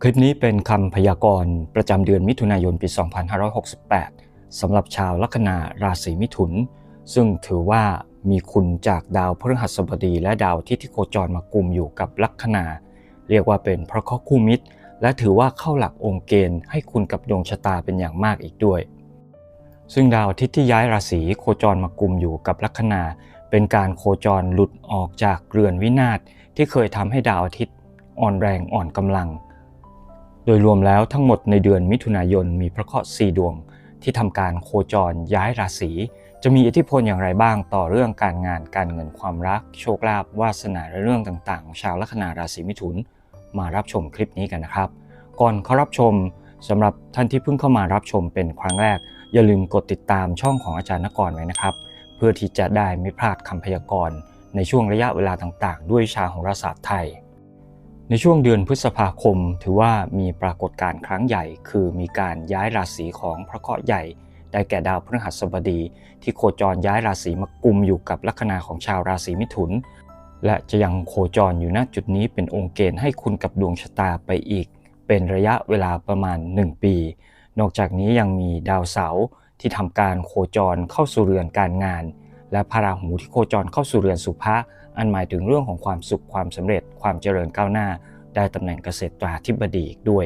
คลิปนี้เป็นคำพยากรณ์ประจำเดือนมิถุนายนปี 2568 สำหรับชาวลัคนาราศีมิถุนซึ่งถือว่ามีคุณจากดาวพฤหัสบดีและดาวอาทิตย์ที่โคจรมากุมอยู่กับลัคนาเรียกว่าเป็นพระเคราะห์คู่มิตรและถือว่าเข้าหลักองค์เกณฑ์ให้คุณกับดวงชะตาเป็นอย่างมากอีกด้วยซึ่งดาวอาทิตย์ที่ย้ายราศีโคจรมากุมอยู่กับลัคนาเป็นการโคจรหลุดออกจากเรือนวินาศที่เคยทำให้ดาวอาทิตย์อ่อนแรงอ่อนกำลังโดยรวมแล้วทั้งหมดในเดือนมิถุนายนมีพระเคราะห์4ดวงที่ทำการโคจรย้ายราศีจะมีอิทธิพลอย่างไรบ้างต่อเรื่องการงานการเงินความรักโชคลาภวาสนาและเรื่องต่างๆของชาวลัคนาราศีมิถุนมารับชมคลิปนี้กันนะครับก่อนเข้ารับชมสำหรับท่านที่เพิ่งเข้ามารับชมเป็นครั้งแรกอย่าลืมกดติดตามช่องของอาจารย์นกรไว้นะครับเพื่อที่จะได้ไม่พลาดคำพยากรณ์ในช่วงระยะเวลาต่างๆด้วยวิชาโหราศาสตร์ไทยในช่วงเดือนพฤษภาคมถือว่ามีปรากฏการณ์ครั้งใหญ่คือมีการย้ายราศีของพระเคราะห์ใหญ่ได้แก่ดาวพฤหัสบดีที่โคจรย้ายราศีมากุมอยู่กับลัคนาของชาวราศีมิถุนและจะยังโคจรอยู่ณจุดนี้เป็นองค์เกณฑ์ให้คุณกับดวงชะตาไปอีกเป็นระยะเวลาประมาณ1ปีนอกจากนี้ยังมีดาวเสาร์ที่ทำการโคจรเข้าสู่เรือนการงานและพระราหูที่โคจรเข้าสู่เรือนสุภะอันหมายถึงเรื่องของความสุขความสำเร็จความเจริญก้าวหน้าได้ตำแหน่งเกษตราธิบดีอีกด้วย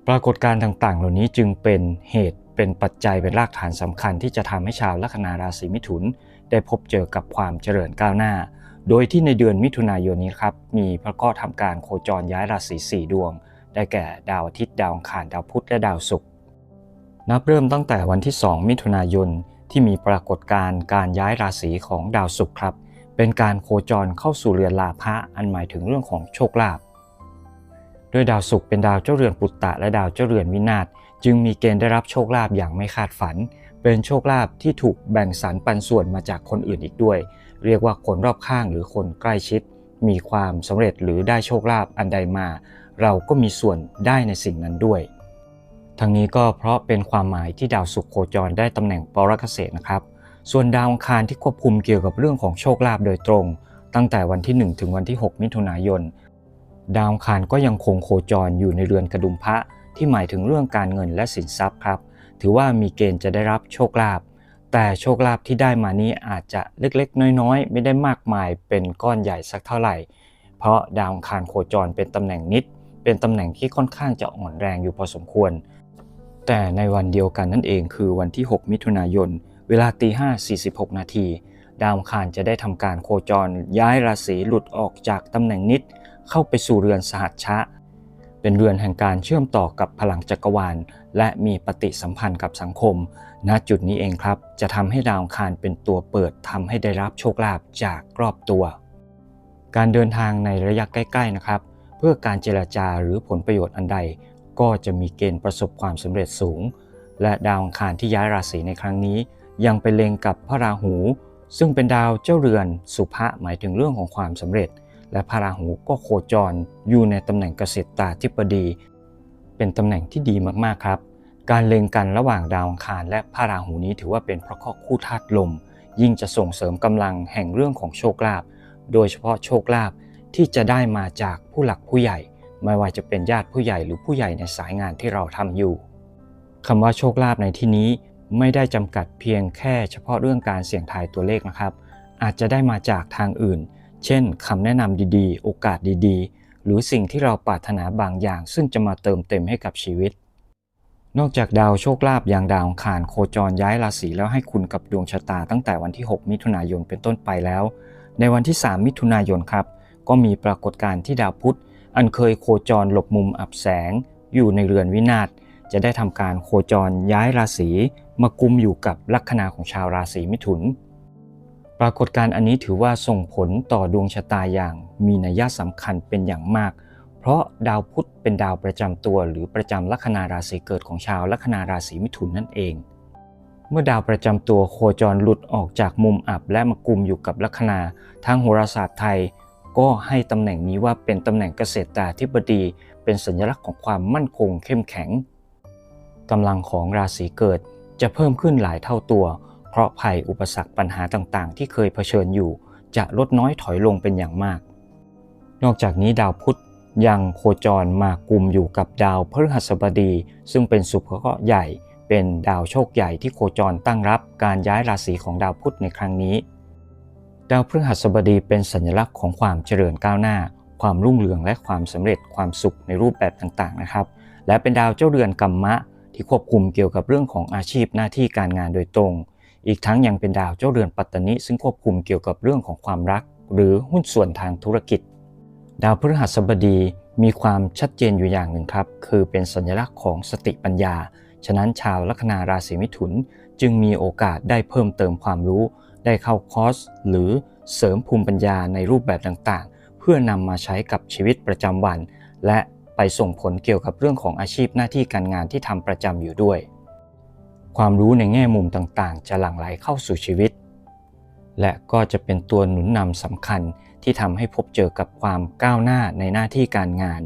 ปรากฏการณ์ต่างๆเหล่านี้จึงเป็นเหตุเป็นปัจจัยเป็นรากฐานสำคัญที่จะทำให้ชาวลัคนาราศีมิถุนได้พบเจอกับความเจริญก้าวหน้าโดยที่ในเดือนมิถุนายนนี้ครับมีพระเคราะห์ทำการโคจรย้ายราศี4ดวงได้แก่ดาวอาทิตย์ดาวอังคารดาวพุธและดาวศุกร์นับเริ่มตั้งแต่วันที่2มิถุนายนที่มีปรากฏการณ์การย้ายราศีของดาวศุกร์ครับเป็นการโคจรเข้าสู่เรือนลาภะอันหมายถึงเรื่องของโชคลาภโดยดาวศุกร์เป็นดาวเจ้าเรือนปุตตะและดาวเจ้าเรือนวินาศจึงมีเกณฑ์ได้รับโชคลาภอย่างไม่คาดฝันเป็นโชคลาภที่ถูกแบ่งสรรปันส่วนมาจากคนอื่นอีกด้วยเรียกว่าคนรอบข้างหรือคนใกล้ชิดมีความสำเร็จหรือได้โชคลาภอันใดมาเราก็มีส่วนได้ในสิ่งนั้นด้วยทั้งนี้ก็เพราะเป็นความหมายที่ดาวศุกร์โคจรได้ตำแหน่งปรเกษตรนะครับส่วนดาวอังคารที่ควบคุมเกี่ยวกับเรื่องของโชคลาภโดยตรงตั้งแต่วันที่1ถึงวันที่6มิถุนายนดาวอังคารก็ยังคงโคจรอยู่ในเรือนกระดุมพระที่หมายถึงเรื่องการเงินและสินทรัพย์ครับถือว่ามีเกณฑ์จะได้รับโชคลาภแต่โชคลาภที่ได้มานี้อาจจะเล็กๆน้อยๆไม่ได้มากมายเป็นก้อนใหญ่สักเท่าไหร่เพราะดาวอังคารโคจรเป็นตำแหน่งนิดเป็นตำแหน่งที่ค่อนข้างจะอ่อนแรงอยู่พอสมควรแต่ในวันเดียวกันนั่นเองคือวันที่6มิถุนายนเวลา 5:46 นาทีดาวอังคารจะได้ทำการโคจรย้ายราศีหลุดออกจากตำแหน่งนิดเข้าไปสู่เรือนสหัชชะเป็นเรือนแห่งการเชื่อมต่อกับพลังจักรวาลและมีปฏิสัมพันธ์กับสังคมณจุดนี้เองครับจะทำให้ดาวอังคารเป็นตัวเปิดทำให้ได้รับโชคลาภจากรอบตัวการเดินทางในระยะใกล้ๆนะครับเพื่อการเจรจาหรือผลประโยชน์อันใดก็จะมีเกณฑ์ประสบความสำเร็จสูงและดาวอังคารที่ย้ายราศีในครั้งนี้ยังไปเล็งกับพระราหูซึ่งเป็นดาวเจ้าเรือนสุภะหมายถึงเรื่องของความสำเร็จและพระราหูก็โคจรอยู่ในตำแหน่งเกษตราธิบดีเป็นตำแหน่งที่ดีมากๆครับการเล็งกันระหว่างดาวอังคารและพระราหูนี้ถือว่าเป็นพระเคราะห์คู่ธาตุลมยิ่งจะส่งเสริมกำลังแห่งเรื่องของโชคลาภโดยเฉพาะโชคลาภที่จะได้มาจากผู้หลักผู้ใหญ่ไม่ว่าจะเป็นญาติผู้ใหญ่หรือผู้ใหญ่ในสายงานที่เราทำอยู่คำว่าโชคลาภในที่นี้ไม่ได้จำกัดเพียงแค่เฉพาะเรื่องการเสี่ยงทายตัวเลขนะครับอาจจะได้มาจากทางอื่นเช่นคำแนะนำดีๆโอกาสดีๆหรือสิ่งที่เราปรารถนาบางอย่างซึ่งจะมาเติมเต็มให้กับชีวิตนอกจากดาวโชคลาภอย่างดาวอังคารโคจรย้ายราศีแล้วให้คุณกับดวงชะตาตั้งแต่วันที่6มิถุนายนเป็นต้นไปแล้วในวันที่3มิถุนายนครับก็มีปรากฏการณ์ที่ดาวพุธอันเคยโคจรหลบมุมอับแสงอยู่ในเรือนวินาศจะได้ทำการโคจรย้ายราศีมากุมอยู่กับลัคนาของชาวราศีมิถุนปรากฏการณ์อันนี้ถือว่าส่งผลต่อดวงชะตาอย่างมีนัยสำคัญเป็นอย่างมากเพราะดาวพุธเป็นดาวประจำตัวหรือประจำลัคนาราศีเกิดของชาวลัคนาราศีมิถุนนั่นเองเมื่อดาวประจำตัวโคจรหลุดออกจากมุมอับและมากุมอยู่กับลัคนาทางโหราศาสตร์ไทยก็ให้ตำแหน่งนี้ว่าเป็นตำแหน่งเกษตราธิบดีเป็นสัญลักษณ์ของความมั่นคงเข้มแข็งกำลังของราศีเกิดจะเพิ่มขึ้นหลายเท่าตัวเพราะภัยอุปสรรคปัญหาต่างๆที่เคยเผชิญอยู่จะลดน้อยถอยลงเป็นอย่างมากนอกจากนี้ดาวพุธ ยังโคจรมากุมอยู่กับดาวพฤหัสบดีซึ่งเป็นสุภเคราะห์ใหญ่เป็นดาวโชคใหญ่ที่โคจรตั้งรับการย้ายราศีของดาวพุธในครั้งนี้ดาวพฤหัสบดีเป็นสัญลักษณ์ของความเจริญก้าวหน้าความรุ่งเรืองและความสำเร็จความสุขในรูปแบบต่างๆนะครับและเป็นดาวเจ้าเรือนกัมมะที่ควบคุมเกี่ยวกับเรื่องของอาชีพหน้าที่การงานโดยตรงอีกทั้งยังเป็นดาวเจ้าเรือนปัตตนิซึ่งควบคุมเกี่ยวกับเรื่องของความรักหรือหุ้นส่วนทางธุรกิจดาวพฤหัสบดีมีความชัดเจนอยู่อย่างหนึ่งครับคือเป็นสัญลักษณ์ของสติปัญญาฉะนั้นชาวลัคนาราศีมิถุนจึงมีโอกาสได้เพิ่มเติมความรู้ได้เข้าคอร์สหรือเสริมภูมิปัญญาในรูปแบบต่างๆเพื่อนำมาใช้กับชีวิตประจำวันและไปส่งผลเกี่ยวกับเรื่องของอาชีพหน้าที่การงานที่ทำประจำอยู่ด้วยความรู้ในแง่มุมต่างๆจะหลั่งไหลเข้าสู่ชีวิตและก็จะเป็นตัวหนุนนำสำคัญที่ทำให้พบเจอกับความก้าวหน้าในหน้าที่การงาน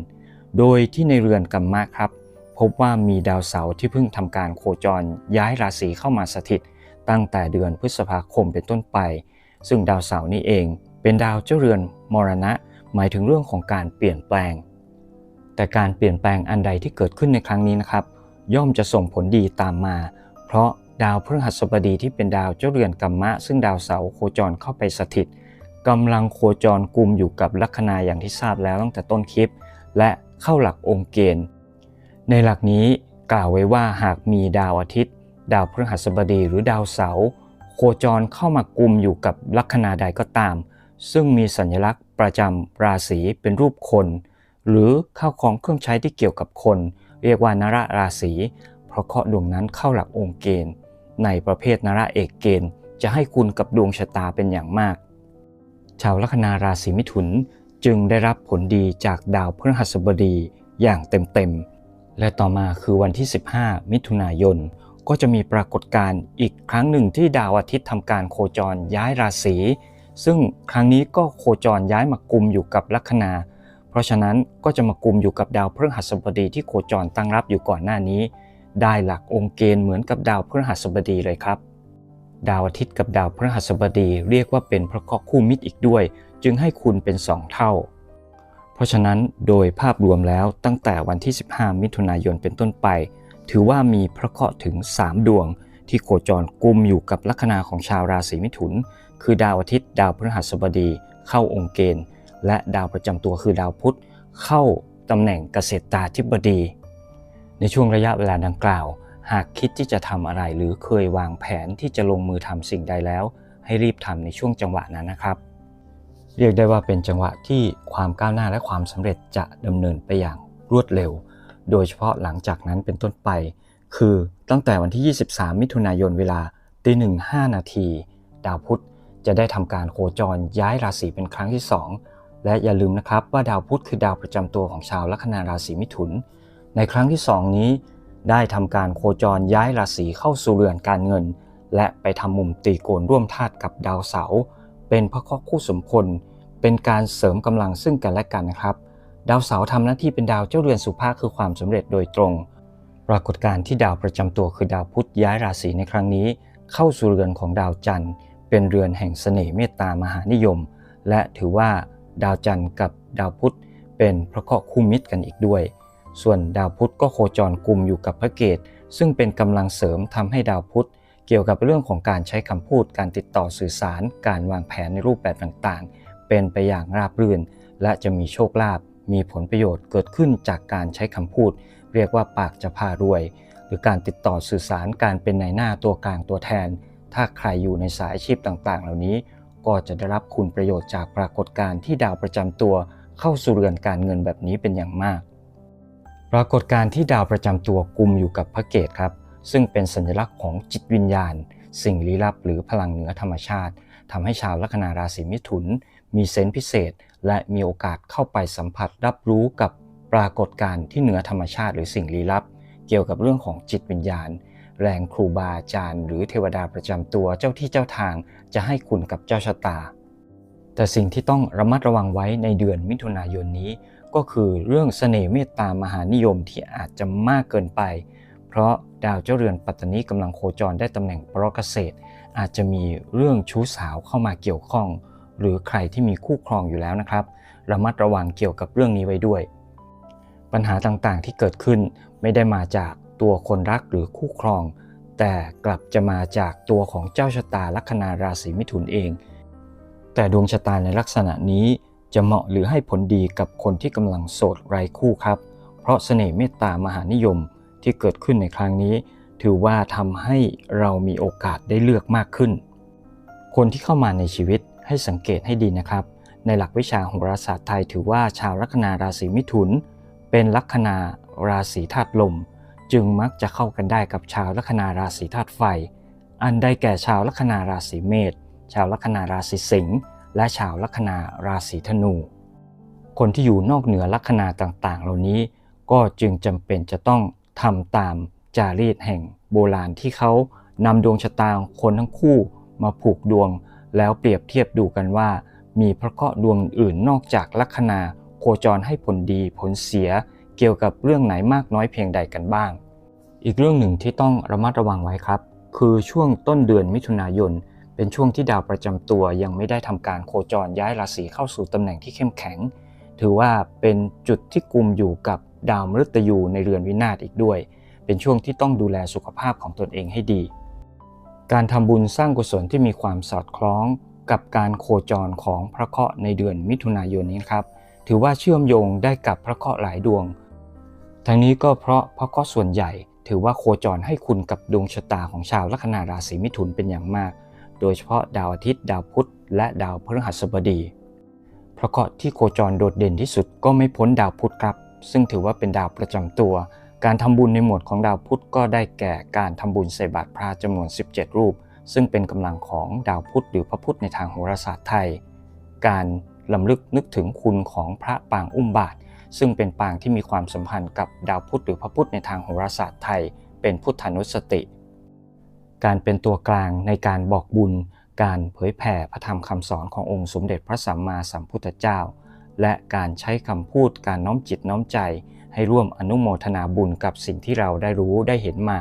โดยที่ในเรือนกัมมะครับพบว่ามีดาวเสาร์ที่เพิ่งทำการโคจรย้ายราศีเข้ามาสถิตตั้งแต่เดือนพฤษภาคมเป็นต้นไปซึ่งดาวเสาร์นี้เองเป็นดาวเจ้าเรือนมรณะหมายถึงเรื่องของการเปลี่ยนแปลงแต่การเปลี่ยนแปลงอันใดที่เกิดขึ้นในครั้งนี้นะครับย่อมจะส่งผลดีตามมาเพราะดาวพฤหัสบดีที่เป็นดาวเจ้าเรือนกัมมะซึ่งดาวเสาร์โคจรเข้าไปสถิตกำลังโคจรกุมอยู่กับลัคนาอย่างที่ทราบแล้วตั้งแต่ต้นคลิปและเข้าหลักองค์เกณฑ์ในหลักนี้กล่าวไว้ว่าหากมีดาวอาทิตย์ดาวพฤหัสบดีหรือดาวเสาร์โคจรเข้ามากุมอยู่กับลัคนาใดก็ตามซึ่งมีสัญลักษณ์ประจำราศีเป็นรูปคนหรือข้าวของเครื่องใช้ที่เกี่ยวกับคนเรียกว่านรราศีเพราะเคราะห์ดวงนั้นเข้าหลักองค์เกณฑ์ในประเภทนรเอกเกณฑ์จะให้คุณกับดวงชะตาเป็นอย่างมากชาวลัคนาราศีมิถุนจึงได้รับผลดีจากดาวพฤหัสบดีอย่างเต็มๆและต่อมาคือวันที่ 15 มิถุนายนก็จะมีปรากฏการณ์อีกครั้งหนึ่งที่ดาวอาทิตย์ทำการโคจรย้ายราศีซึ่งครั้งนี้ก็โคจรย้ายมากุมอยู่กับลัคนาเพราะฉะนั้นก็จะมากุมอยู่กับดาวพฤหัสบดีที่โคจรตั้งรับอยู่ก่อนหน้านี้ได้หลักองค์เกณฑ์เหมือนกับดาวพฤหัสบดีเลยครับดาวอาทิตย์กับดาวพฤหัสบดีเรียกว่าเป็นพระเคราะห์คู่มิตรอีกด้วยจึงให้คุณเป็น2เท่าเพราะฉะนั้นโดยภาพรวมแล้วตั้งแต่วันที่ 15 มิถุนายนเป็นต้นไปถือว่ามีพระเคราะห์ถึง3ดวงที่โคจรกุมอยู่กับลัคนาของชาวราศีมิถุนคือดาวอาทิตย์ดาวพฤหัสบดีเข้าองค์เกณฑ์และดาวประจำตัวคือดาวพุธเข้าตำแหน่งเกษตราธิบดีในช่วงระยะเวลาดังกล่าวหากคิดที่จะทำอะไรหรือเคยวางแผนที่จะลงมือทำสิ่งใดแล้วให้รีบทำในช่วงจังหวะนั้นนะครับเรียกได้ว่าเป็นจังหวะที่ความก้าวหน้าและความสำเร็จจะดำเนินไปอย่างรวดเร็วโดยเฉพาะหลังจากนั้นเป็นต้นไปคือตั้งแต่วันที่ 23 มิถุนายนเวลา 1:05 นาทีดาวพุธจะได้ทำการโคจรย้ายราศีเป็นครั้งที่2และอย่าลืมนะครับว่าดาวพุธคือดาวประจำตัวของชาวลัคนาราศีมิถุนในครั้งที่2นี้ได้ทำการโคจรย้ายราศีเข้าสู่เรือนการเงินและไปทำมุมตรีโกณร่วมธาตุกับดาวเสาร์เป็นพระเคราะห์คู่สมพลเป็นการเสริมกำลังซึ่งกันและกันนะครับดาวเสาร์ทำหน้าที่เป็นดาวเจ้าเรือนสุภาพคือความสำเร็จโดยตรงปรากฏการณ์ที่ดาวประจำตัวคือดาวพุธย้ายราศีในครั้งนี้เข้าสู่เรือนของดาวจันทร์เป็นเรือนแห่งเสน่ห์เมตตามหานิยมและถือว่าดาวจันทร์กับดาวพุธเป็นพระเคราะห์คู่มิตรกันอีกด้วยส่วนดาวพุธก็โคจรกุมอยู่กับพระเกตซึ่งเป็นกำลังเสริมทำให้ดาวพุธเกี่ยวกับเรื่องของการใช้คำพูดการติดต่อสื่อสารการวางแผนในรูปแบบต่างๆเป็นไปอย่างราบรื่นและจะมีโชคลาภมีผลประโยชน์เกิดขึ้นจากการใช้คำพูดเรียกว่าปากจะพารวยหรือการติดต่อสื่อสารการเป็นนายหน้าตัวกลางตัวแทนถ้าใครอยู่ในสายอาชีพต่างๆเหล่านี้ก็จะได้รับคุณประโยชน์จากปรากฏการณ์ที่ดาวประจำตัวเข้าสู่เรือนการเงินแบบนี้เป็นอย่างมากปรากฏการณ์ที่ดาวประจำตัวกุมอยู่กับพระเกตครับซึ่งเป็นสัญลักษณ์ของจิตวิญญาณสิ่งลี้ลับหรือพลังเหนือธรรมชาติทำให้ชาวลัคนาราศีมิถุนมีเซนส์พิเศษและมีโอกาสเข้าไปสัมผัสรับรู้กับปรากฏการณ์ที่เหนือธรรมชาติหรือสิ่งลี้ลับเกี่ยวกับเรื่องของจิตวิญญาณแรงครูบาอาจารย์หรือเทวดาประจำตัวเจ้าที่เจ้าทางจะให้คุณกับเจ้าชะตาแต่สิ่งที่ต้องระมัดระวังไว้ในเดือนมิถุนายนนี้ก็คือเรื่องเสน่ห์เมตตามหานิยมที่อาจจะมากเกินไปเพราะดาวเจ้าเรือนปัตตนิกำลังโคจรได้ตำแหน่งปรเกษตรอาจจะมีเรื่องชู้สาวเข้ามาเกี่ยวข้องหรือใครที่มีคู่ครองอยู่แล้วนะครับระมัดระวังเกี่ยวกับเรื่องนี้ไว้ด้วย ปัญหาต่างๆที่เกิดขึ้นไม่ได้มาจากตัวคนรักหรือคู่ครองแต่กลับจะมาจากตัวของเจ้าชะตาลัคนาราศีมิถุนเองแต่ดวงชะตาในลักษณะนี้จะเหมาะหรือให้ผลดีกับคนที่กำลังโสดไร้คู่ครับเพราะเสน่ห์เมตตามหานิยมที่เกิดขึ้นในครั้งนี้ถือว่าทำให้เรามีโอกาสได้เลือกมากขึ้นคนที่เข้ามาในชีวิตให้สังเกตให้ดีนะครับในหลักวิชาโหราศาสตร์ไทยถือว่าชาวลัคนาราศีมิถุนเป็นลัคนาราศีธาตุลมจึงมักจะเข้ากันได้กับชาวลัคนาราศีธาตุไฟอันได้แก่ชาวลัคนาราศีเมษชาวลัคนาราศีสิงห์และชาวลัคนาราศีธนูคนที่อยู่นอกเหนือลัคนาต่างๆเหล่านี้ก็จึงจำเป็นจะต้องทำตามจารีตแห่งโบราณที่เขานำดวงชะตาของคนทั้งคู่มาผูกดวงแล้วเปรียบเทียบดูกันว่ามีพระเคราะห์ดวงอื่นนอกจากลัคนาโคจรให้ผลดีผลเสียเกี่ยวกับเรื่องไหนมากน้อยเพียงใดกันบ้างอีกเรื่องหนึ่งที่ต้องระมัดระวังไว้ครับคือช่วงต้นเดือนมิถุนายนเป็นช่วงที่ดาวประจำตัวยังไม่ได้ทำการโคจรย้ายราศีเข้าสู่ตำแหน่งที่เข้มแข็งถือว่าเป็นจุดที่กุมอยู่กับดาวมฤตยูในเรือนวินาศอีกด้วยเป็นช่วงที่ต้องดูแลสุขภาพของตนเองให้ดีการทำบุญสร้างกุศลที่มีความสอดคล้องกับการโคจรของพระเคราะห์ในเดือนมิถุนายนนี้ครับถือว่าเชื่อมโยงได้กับพระเคราะห์หลายดวงทั้งนี้ก็เพราะพระเคราะห์ส่วนใหญ่ถือว่าโคจรให้คุณกับดวงชะตาของชาวลัคนาราศีมิถุนเป็นอย่างมากโดยเฉพาะดาวอาทิตย์ดาวพุธและดาวพฤหัสบดีพระเคราะห์ที่โคจรโดดเด่นที่สุดก็ไม่พ้นดาวพุธครับซึ่งถือว่าเป็นดาวประจำตัวการทำบุญในหมวดของดาวพุธก็ได้แก่การทำบุญใส่บาตรพระจำนวน17รูปซึ่งเป็นกำลังของดาวพุธหรือพระพุธในทางโหราศาสตร์ไทยการรำลึกนึกถึงคุณของพระปางอุ้มบาตรซึ่งเป็นปางที่มีความสัมพันธ์กับดาวพุธหรือพระพุธในทางโหราศาสตร์ไทยเป็นพุทธานุสติการเป็นตัวกลางในการบอกบุญการเผยแผ่พระธรรมคำสอนขององค์สมเด็จพระสัมมาสัมพุทธเจ้าและการใช้คำพูดการน้อมจิตน้อมใจให้ร่วมอนุโมทนาบุญกับสิ่งที่เราได้รู้ได้เห็นมา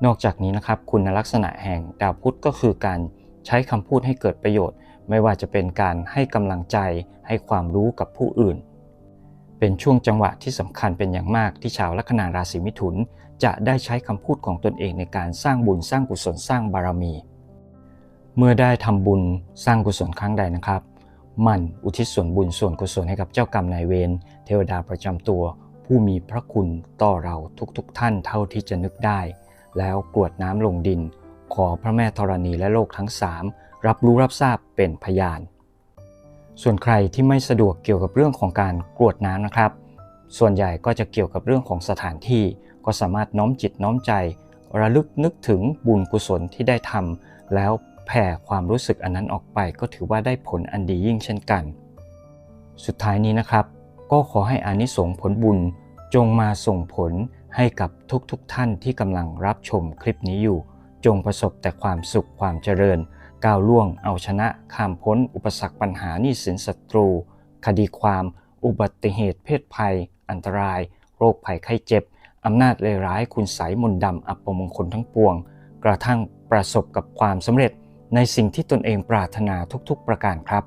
นอกจากนี้นะครับคุณลักษณะแห่งดาวพุธก็คือการใช้คำพูดให้เกิดประโยชน์ไม่ว่าจะเป็นการให้กำลังใจให้ความรู้กับผู้อื่นเป็นช่วงจังหวะที่สำคัญเป็นอย่างมากที่ชาวลัคนาราศีมิถุนจะได้ใช้คำพูดของตนเองในการสร้างบุญสร้างกุศลสร้างบารมีเมื่อได้ทำบุญสร้างกุศลครั้งใดนะครับมันอุทิศส่วนบุญส่วนกุศลให้กับเจ้ากรรมนายเวรเทวดาประจำตัวผู้มีพระคุณต่อเราทุกท่านเท่าที่จะนึกได้แล้วกรวดน้ำลงดินขอพระแม่ธรณีและโลกทั้ง3รับรู้รับทราบเป็นพยานส่วนใครที่ไม่สะดวกเกี่ยวกับเรื่องของการกรวดน้ำนะครับส่วนใหญ่ก็จะเกี่ยวกับเรื่องของสถานที่ก็สามารถน้อมจิตน้อมใจระลึกนึกถึงบุญกุศลที่ได้ทำแล้วแผ่ความรู้สึกอันนั้นออกไปก็ถือว่าได้ผลอันดียิ่งเช่นกันสุดท้ายนี้นะครับก็ขอให้อานิสงส์ผลบุญจงมาส่งผลให้กับทุกท่านที่กำลังรับชมคลิปนี้อยู่จงประสบแต่ความสุขความเจริญก้าวล่วงเอาชนะข้ามพ้นอุปสรรคปัญหาหนี้สินศัตรูคดีความอุบัติเหตุเพศภัยอันตรายโรคภัยไข้เจ็บอำนาจเลวร้ายคุณไสยมนต์ดำอัปมงคลทั้งปวงกระทั่งประสบกับความสำเร็จในสิ่งที่ตนเองปรารถนาทุกๆประการครับ